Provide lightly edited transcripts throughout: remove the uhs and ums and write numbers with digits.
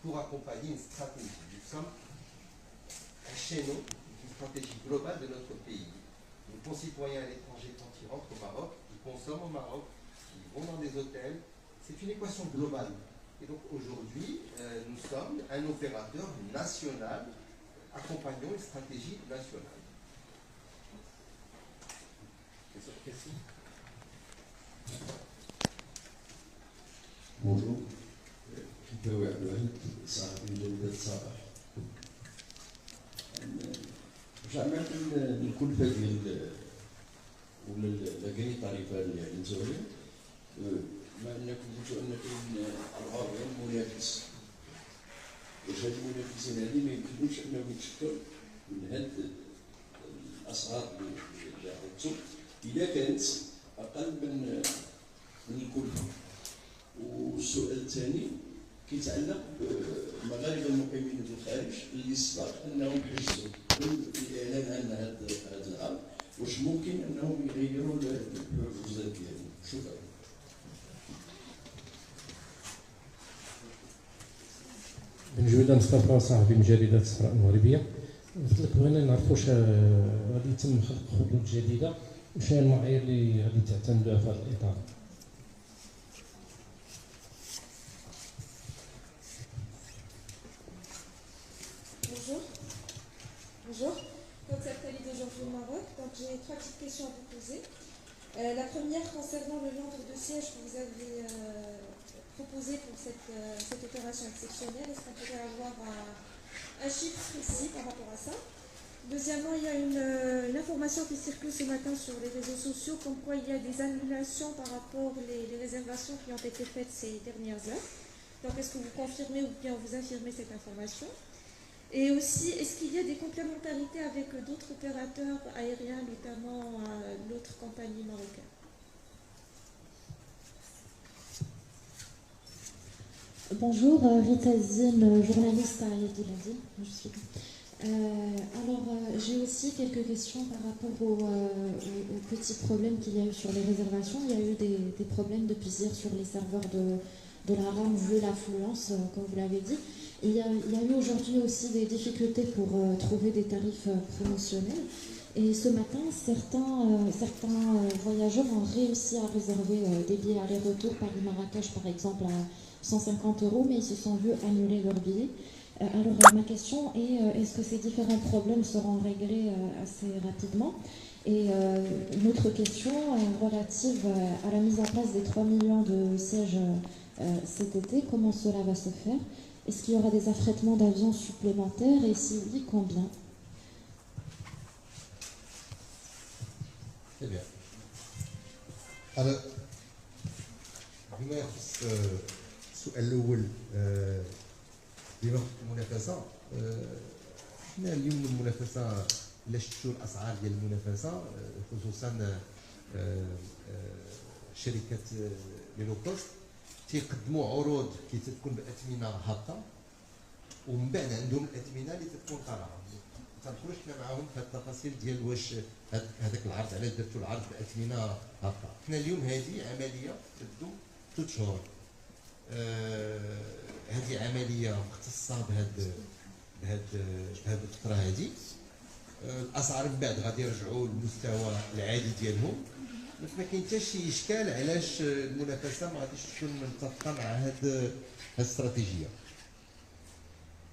pour accompagner une stratégie. Nous sommes un chaînon, une stratégie globale de notre pays. Nos concitoyens à l'étranger, quand ils rentrent au Maroc, ils consomment au Maroc, ils vont dans des hôtels. C'est une équation globale. Et donc aujourd'hui, nous sommes un opérateur national accompagnant une stratégie nationale. Question. Bonjour. كيفاوي عبد الواحد صاحبي جديد الصباح. واش عملت الكلفة ديال ولا لاكاين طريقة اللي عملتوها مع انكم قلتوا ان كاين الغرب منافس. واش هاد المنافسين هادي ما يمكنوش انهم يتشكلوا من هاد الاسعار اللي عرضتوا اذا كانت اقل من الكلفة. والسؤال الثاني كيتعلق بالمغاربه المقيمين في الخارج اللي سبق انهم حجزوا بالاعلان عن هذا العام، واش ممكن انهم يغيروا الحجوزات ديالهم؟ شكرا. بنجويدة مصطفى صحفي من جريدة الصحراء المغربية. قلت لك بغينا نعرفوا واش غادي يتم خلق خطوط جديدة وش هي المعايير اللي غادي تعتمدوها في هذا الإطار؟ Bonjour, comme c'est Thalie de Georges au Maroc, donc j'ai 3 petites questions à vous poser. La première concernant le nombre de sièges que vous avez proposé pour cette opération exceptionnelle, est-ce qu'on pourrait avoir un chiffre précis par rapport à ça? Deuxièmement, il y a une information qui circule ce matin sur les réseaux sociaux comme quoi il y a des annulations par rapport aux réservations qui ont été faites ces dernières heures. Donc est-ce que vous confirmez ou bien vous infirmez cette information? Et aussi, est-ce qu'il y a des complémentarités avec d'autres opérateurs aériens, notamment l'autre compagnie marocaine? Bonjour, Rita Zine, journaliste à Yadi Lundi. Je suis j'ai aussi quelques questions par rapport aux petits problèmes qu'il y a eu sur les réservations. Il y a eu des problèmes depuis hier sur les serveurs de la RAM vu l'affluence, comme vous l'avez dit. Il y a eu aujourd'hui aussi des difficultés pour trouver des tarifs promotionnels. Et ce matin, certains voyageurs ont réussi à réserver des billets aller-retour Paris-Marrakech, par exemple, à 150 €, mais ils se sont vus annuler leurs billets. Alors ma question est, est-ce que ces différents problèmes seront réglés assez rapidement? Et une autre question relative à la mise en place des 3 millions de sièges cet été, comment cela va se faire? Est-ce qu'il y aura des affrètements d'avions supplémentaires et si oui, combien? Très bien. Alors, بما يخص السؤال الأول بما يخص المنافسة، حنا اليوم المنافسة إلا شفتوا الأسعار ديال المنافسة خصوصا شركات لي لو كوست تيقدموا عروض كي تكون بأثمنة هابطة ومن بعد عندهم الأثمنة اللي تكون طالعة. ما تدخلوش حنا معاهم في التفاصيل ديال واش هذاك العرض علاش درتوا العرض بأثمنة هابطة. حنا اليوم هذه عملية تدوم 3 شهور. هذه عملية مختصة بهاد الفترة هذه. الأسعار من بعد غادي يرجعوا للمستوى العادي ديالهم. ما كاين حتى شي اشكال علاش المنافسه ما غاديش تكون متفقه مع هاد الاستراتيجيه.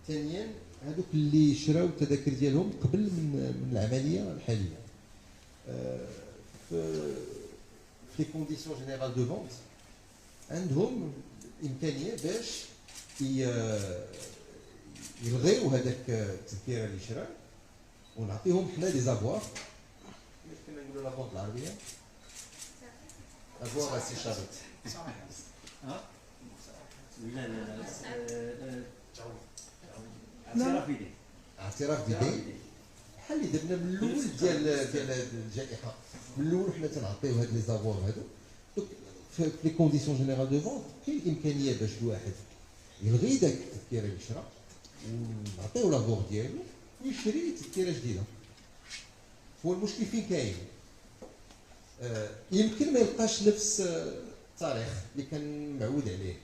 ثانيا هذوك اللي شراو التذاكر ديالهم قبل من العمليه الحاليه في كونديسيون جينيرال دو فونت عندهم امكانيه باش يلغيو هذاك التذكيره اللي شراو ونعطيهم حنا دي زافوار كما نقولوا لا فونت العربيه avoir assez charrette. لا اعتراف بدين بحال اللي درنا من الاول ديال الجائحه. من الاول حنا تنعطيو هاد لي زافوار هادو في لي كونديسيون جينيرال دو فونت كاين الامكانيه باش الواحد يلغي داك التذكيره اللي شرا ونعطيو لافوار ديالو ويشري تذكيره جديده. هو المشكل فين كاين؟ يمكن ما يلقاش نفس التاريخ اللي كان معود عليه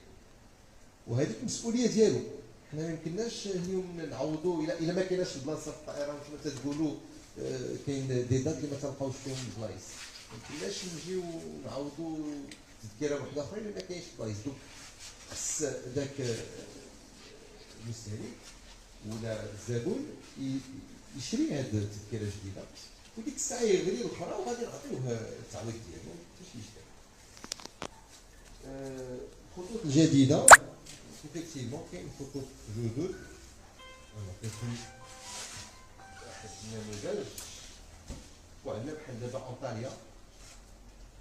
وهذيك المسؤوليه ديالو. حنا ما يمكنناش اليوم نعوضوا الا ما كايناش البلاصه في الطائره كما تقولوا كاين دي دات اللي ما تلقاوش فيهم البلايص ما يمكنناش نجيو نعوضوا تذكره وحده اخرى الا ما كاينش بلايص دوك خص ذاك المستهلك ولا الزبون يشري هاد التذكره جديده وديك الساعه يغري الاخرى وغادي نعطيوه التعويض ديالو ماشي مشكل. الخطوط الجديده effectivement كاين خطوط جدد كيكون واحد النموذج وعندنا بحال دابا انطاليا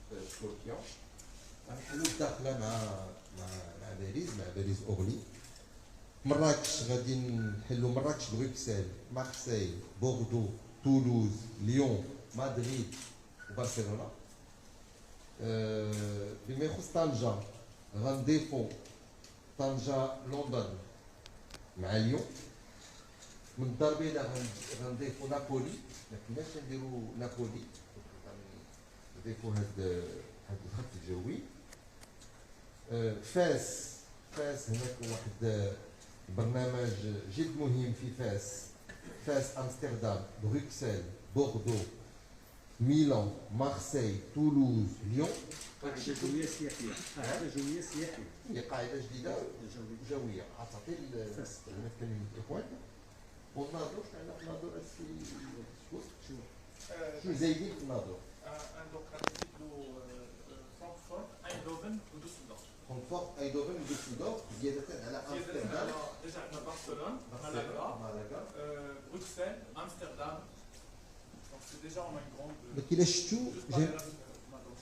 في تركيا غنحلو الداخله مع باريس اورلي. مراكش غادي نحلو مراكش بروكسل مارسيل بوردو تولوز ليون مدريد وبرشلونه. بما يخص طنجه غنضيفو طنجة لندن مع ليون. من الدار البيضاء غنضيفو نابولي ما كناش نديرو نابولي نضيفو هاد الخط الجوي. فاس هناك واحد برنامج جد مهم في فاس امستردام بروكسل بوردو ميلان مارسيل تولوز ليون. قاعدة جوية سياحية. قاعدة جوية سياحية. هي قاعدة جديدة جوية غتعطي المتكلمين الإخوان والناظور ناظور شو زايدين في الناظور؟ عندك غنزيدو فرانكفورت ايندوفن ودوسلدورف. فرانكفورت ايندوفن ودوسلدورف زيادة على امستردام. ديجا عندنا برشلونة مالاغا بروكسل امستردام. ما كايناش شتو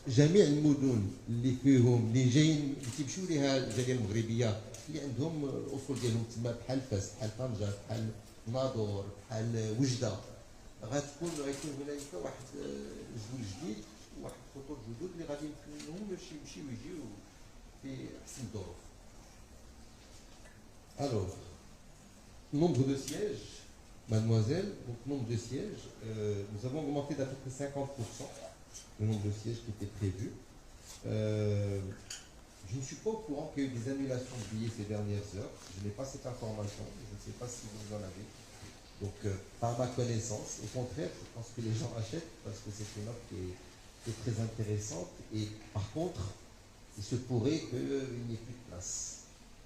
جميع المدن اللي فيهم اللي جايين تيمشيو ليها الجاليه المغربيه اللي عندهم الاصول ديالهم تما بحال فاس بحال طنجه بحال ناظور بحال وجده غيكون هنالك واحد جدول جديد واحد خطوط جدد اللي غادي يمكن لهم باش يمشيو ويجيو في احسن الظروف. الوغ nombre de sièges. Mademoiselle, donc nombre de sièges, nous avons augmenté d'à peu près 50% le nombre de sièges qui était prévu. Je ne suis pas au courant qu'il y a eu des annulations de billets ces dernières heures. Je n'ai pas cette information, je ne sais pas si vous en avez. Donc, par ma connaissance, au contraire, je pense que les gens achètent parce que c'est une offre qui est très intéressante. Et par contre, il se pourrait qu'il n'y ait plus de place.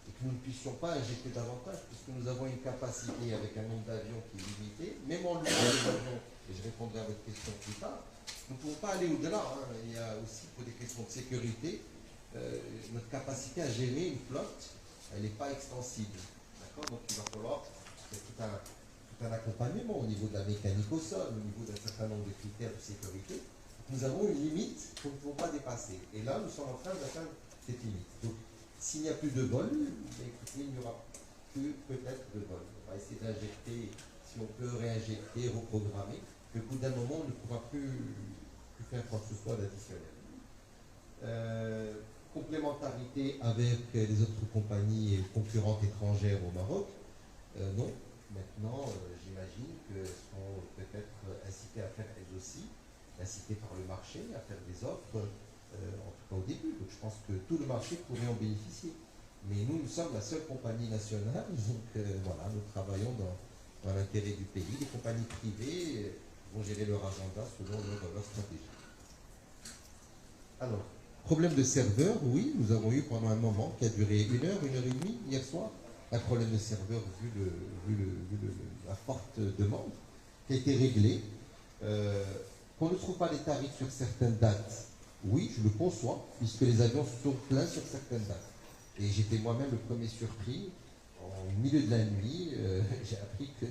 Et que nous ne puissions pas injecter davantage, puisque nous avons une capacité avec un nombre d'avions qui est limité, même en louant les avions, et je répondrai à votre question plus tard, nous ne pouvons pas aller au-delà. Hein. Il y a aussi, pour des questions de sécurité, notre capacité à gérer une flotte, elle n'est pas extensible. D'accord. Donc il va falloir tout un accompagnement au niveau de la mécanique au sol, au niveau d'un certain nombre de critères de sécurité. Nous avons une limite qu'on ne peut pas dépasser. Et là, nous sommes en train d'atteindre cette limite. Donc, s'il n'y a plus de vol, écoutez, il n'y aura plus peut-être de vol. On va essayer d'injecter, si on peut réinjecter, reprogrammer, mais au bout d'un moment, on ne pourra plus faire quoi que ce soit d'additionnel. Complémentarité avec les autres compagnies concurrentes étrangères au Maroc, non. Maintenant, j'imagine qu'elles seront peut-être incitées à faire elles aussi, incitées par le marché, à faire des offres. En tout cas au début, donc je pense que tout le marché pourrait en bénéficier. Mais nous sommes la seule compagnie nationale, donc voilà, nous travaillons dans l'intérêt du pays. Les compagnies privées vont gérer leur agenda selon leur stratégie. Alors, problème de serveur, oui, nous avons eu pendant un moment qui a duré 1 heure, 1 heure et demie hier soir, un problème de serveur vu la forte demande qui a été réglé. Qu'on ne trouve pas les tarifs sur certaines dates. Oui, je le conçois, puisque les avions sont pleins sur certaines dates. Et j'étais moi-même le premier surpris. En milieu de la nuit, j'ai appris que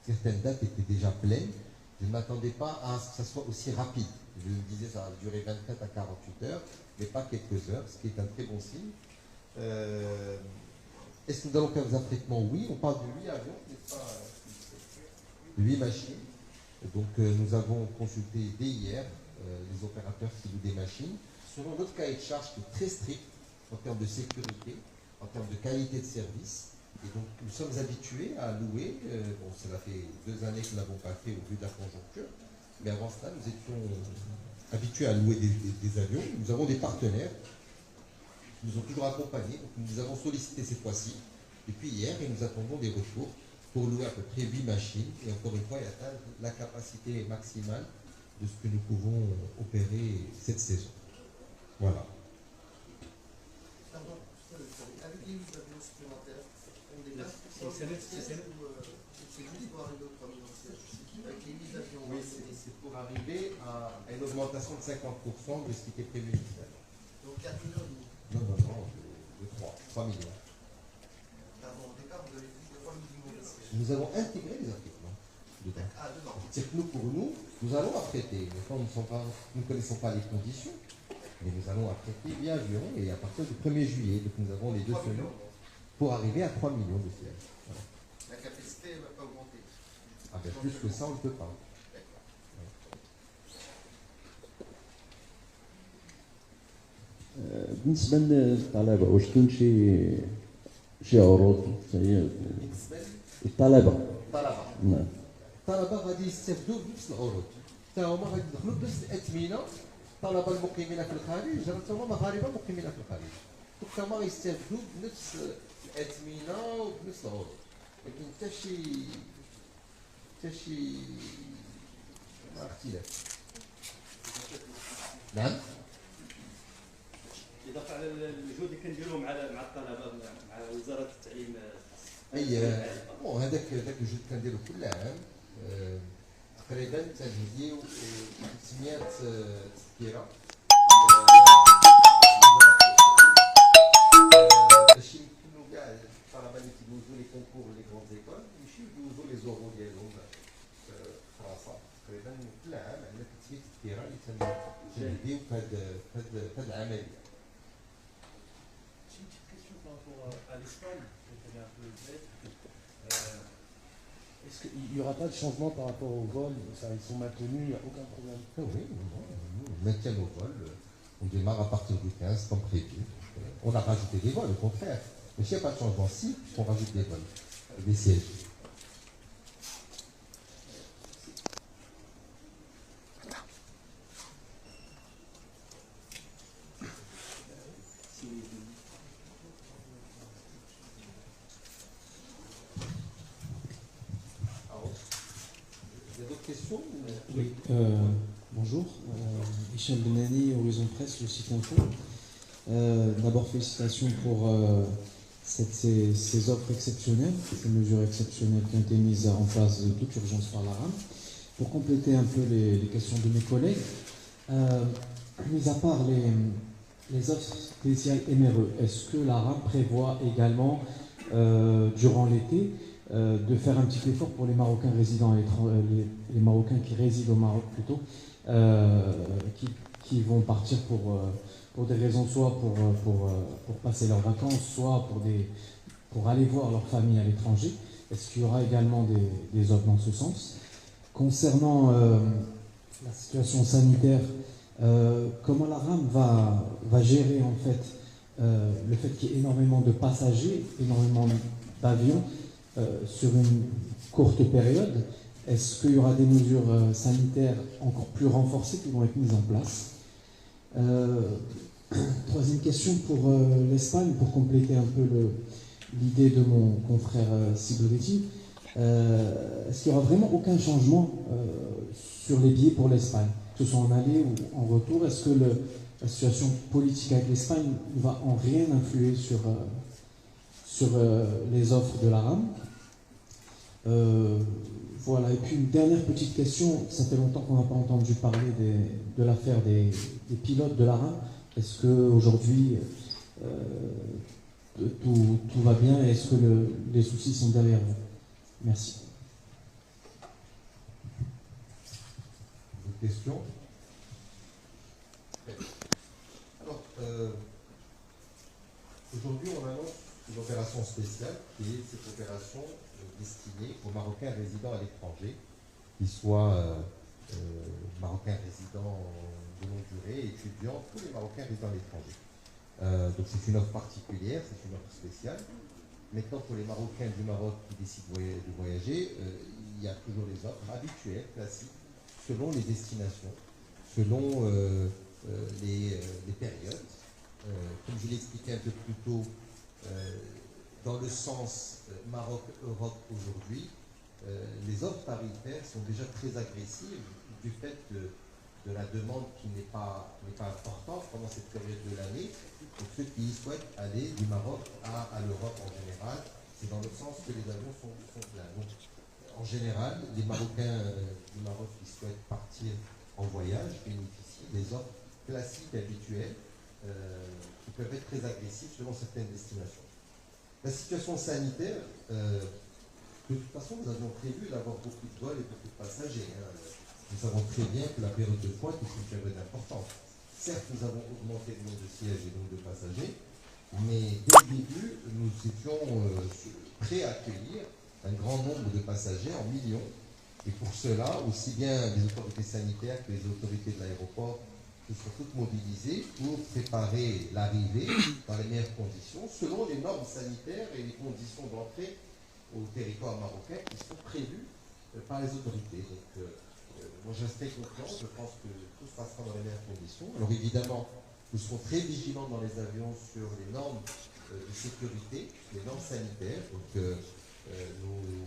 certaines dates étaient déjà pleines. Je ne m'attendais pas à ce que ça soit aussi rapide. Je me disais que ça va durer 24 à 48 heures, mais pas quelques heures, ce qui est un très bon signe. Est-ce que nous allons faire des affrètements? Oui, on parle de 8 avions, n'est-ce pas? 8 machines. Donc nous avons consulté dès hier les opérateurs qui louent des machines, selon notre cahier de charge qui est très strict en termes de sécurité, en termes de qualité de service. Et donc nous sommes habitués à louer, bon cela fait 2 années que nous n'avons pas fait au vu de la conjoncture, mais avant cela nous étions habitués à louer des avions. Nous avons des partenaires qui nous ont toujours accompagnés, donc nous avons sollicité cette fois-ci depuis hier et nous attendons des retours pour louer à peu près 8 machines et encore une fois et atteindre la capacité maximale de ce que nous pouvons opérer cette saison. Voilà. Pardon, avec les 8 avions supplémentaires, on dépasse C'est juste pour arriver aux 3 millions de sièges. Avec les 8 avions, Oui, c'est pour arriver à une augmentation de 50% de ce qui était prévu initialement. donc 4 millions de Non, de 3 millions. Pardon, au départ, vous avez dit 3 millions de sièges. Nous avons intégré les équipements dedans. Ah, dedans. C'est que nous, pour nous allons affréter. Mais quand nous ne connaissons pas les conditions, mais nous allons affréter 8 avions et à partir du 1er juillet, donc nous avons les 2 semaines pour arriver à 3 millions de sièges. Voilà. La capacité ne va pas augmenter. Ah bien, plus que ça, on ne peut pas. بالنسبة للطلبة واش كاين شي عروض هي الطلبة؟ الطلبة. نعم. الطلبة غادي يستافدوا بنفس العروض. حتى هما غادي يدخلوا بنفس الأثمنة. الطلبة المقيمين في الخارج حتى هما مغاربة مقيمين في الخارج. حتى هما غيستافدوا بنفس الأثمنة وبنفس العروض. لكن حتى شي اختلاف. نعم. اضافه على المجهود اللي كنديروه مع الطلبه مع وزاره التعليم بون هذاك الجهد كنديرو كل عام تقريبا تنهديو 600 تذكره باش يمكنوا كاع الطلبه اللي كيدوزو لي كونكور لي كروند زيكول يمشيو يدوزو لي زورو ديالهم في فرنسا. تقريبا كل عام عندنا 300 تذكره اللي تنهديو في هذه العمليه. À l'Espagne, est-ce qu'il n'y aura pas de changement par rapport au vol? Ils sont maintenus, il n'y a aucun problème. Oui, on maintient nos vols. On démarre à partir du 15 comme prévu. On a rajouté des vols, au contraire. Mais s'il n'y a pas de changement, si, on rajoute des vols, des sièges. Oui, bonjour. Hicham Benani, Horizon Presse, le site info. D'abord, félicitations pour ces offres exceptionnelles, ces mesures exceptionnelles qui ont été mises en place de toute urgence par la RAM. Pour compléter un peu les questions de mes collègues, mis à part les offres spéciales MRE, est-ce que la RAM prévoit également, durant l'été, de faire un petit effort pour les Marocains résidant à l'étranger, les Marocains qui résident au Maroc plutôt, qui vont partir pour des raisons soit pour passer leurs vacances, soit pour aller voir leur famille à l'étranger. Est-ce qu'il y aura également des offres dans ce sens? Concernant la situation sanitaire, comment la RAM va gérer en fait le fait qu'il y ait énormément de passagers, énormément d'avions sur une courte période? Est-ce qu'il y aura des mesures sanitaires encore plus renforcées qui vont être mises en place? Troisième question pour l'Espagne, pour compléter un peu l'idée de mon confrère Sigoretti. Est-ce qu'il n'y aura vraiment aucun changement sur les billets pour l'Espagne, que ce soit en aller ou en retour? Est-ce que la situation politique avec l'Espagne ne va en rien influer sur les offres de la RAM? Voilà, et puis une dernière petite question, ça fait longtemps qu'on n'a pas entendu parler de l'affaire des pilotes de la RAM. Est-ce qu'aujourd'hui tout va bien et est-ce que les soucis sont derrière vous? Merci. D'autres questions? Alors, aujourd'hui on annonce une opération spéciale qui est cette opération destinée aux Marocains résidant à l'étranger, qu'ils soient Marocains résidents de longue durée, étudiants, tous les Marocains résidant à l'étranger. Donc c'est une offre particulière, c'est une offre spéciale. Maintenant, pour les Marocains du Maroc qui décident de voyager, il y a toujours les offres habituelles, classiques, selon les destinations, selon les périodes. Comme je l'ai expliqué un peu plus tôt, dans le sens Maroc-Europe aujourd'hui, les offres tarifaires sont déjà très agressives du fait de la demande qui n'est pas importante pendant cette période de l'année. Donc ceux qui souhaitent aller du Maroc à l'Europe en général, c'est dans le sens que les avions sont pleins. Donc, en général, les Marocains du Maroc qui souhaitent partir en voyage bénéficient des offres classiques habituelles qui peuvent être très agressives selon certaines destinations. La situation sanitaire, de toute façon, nous avions prévu d'avoir beaucoup de vols et beaucoup de passagers. Nous savons très bien que la période de pointe est une période importante. Certes, nous avons augmenté le nombre de sièges et le nombre de passagers, mais dès le début, nous étions prêts à accueillir un grand nombre de passagers en millions. Et pour cela, aussi bien les autorités sanitaires que les autorités de l'aéroport se sont toutes mobilisées pour préparer l'arrivée dans les meilleures conditions, selon les normes sanitaires et les conditions d'entrée au territoire marocain qui sont prévues par les autorités. Donc, moi, je reste confiant, je pense que tout se passera dans les meilleures conditions. Alors évidemment, nous serons très vigilants dans les avions sur les normes de sécurité, les normes sanitaires. Donc, nous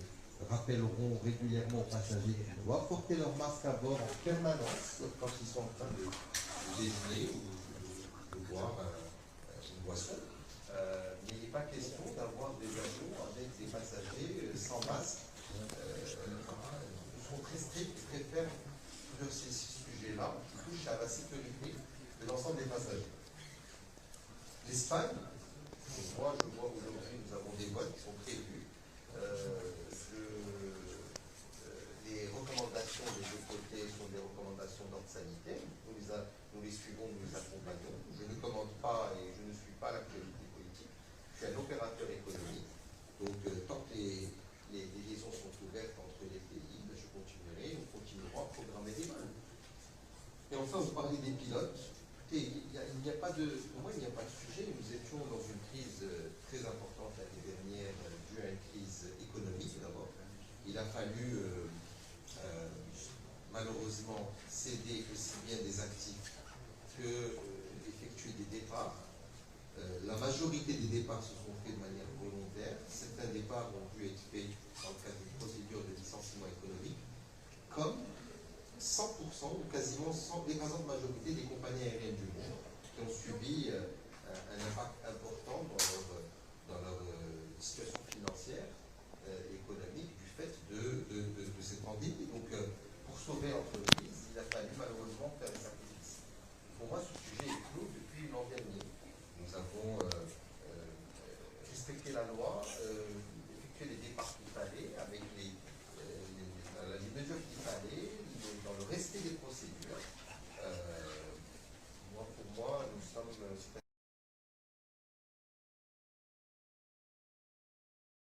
rappellerons régulièrement aux passagers qu'ils doivent porter leur masque à bord en permanence quand ils sont en train de déjeuner ou de boire une boisson. Mais il n'est pas question d'avoir des avions avec des passagers sans masque. Nous serons très stricts, très fermes sur ces sujets-là qui touchent à la sécurité de l'ensemble des passagers. L'Espagne, moi je vois aujourd'hui nous avons des vols qui sont prévus. Les recommandations des deux côtés sont des recommandations d'ordre sanitaire. Nous les suivons, nous les accompagnons. Je ne commande pas et je ne suis pas l'actualité politique. Je suis un opérateur économique. Donc, tant que les liaisons sont ouvertes entre les pays, je continuerai, nous continuerons à programmer des vols. Et enfin, vous parlez des pilotes. Écoutez, il n'y a pas de, pour moi, il n'y a pas de sujet. Nous étions dans une crise très importante l'année dernière, due à une crise économique d'abord. Il a fallu malheureusement céder aussi bien des actifs que effectuer des départs. La majorité des départs se sont faits de manière volontaire. Certains départs ont dû être faits dans le cadre d'une procédure de licenciement économique, comme 100% ou quasiment l'écrasante majorité des compagnies aériennes du monde qui ont subi un impact important dans leur situation financière et économique du fait de cette pandémie. Donc, pour sauver l'entreprise, il a fallu malheureusement faire des sacrifices. Pour moi, ce sujet est clos depuis l'an dernier. Nous avons respecté la loi,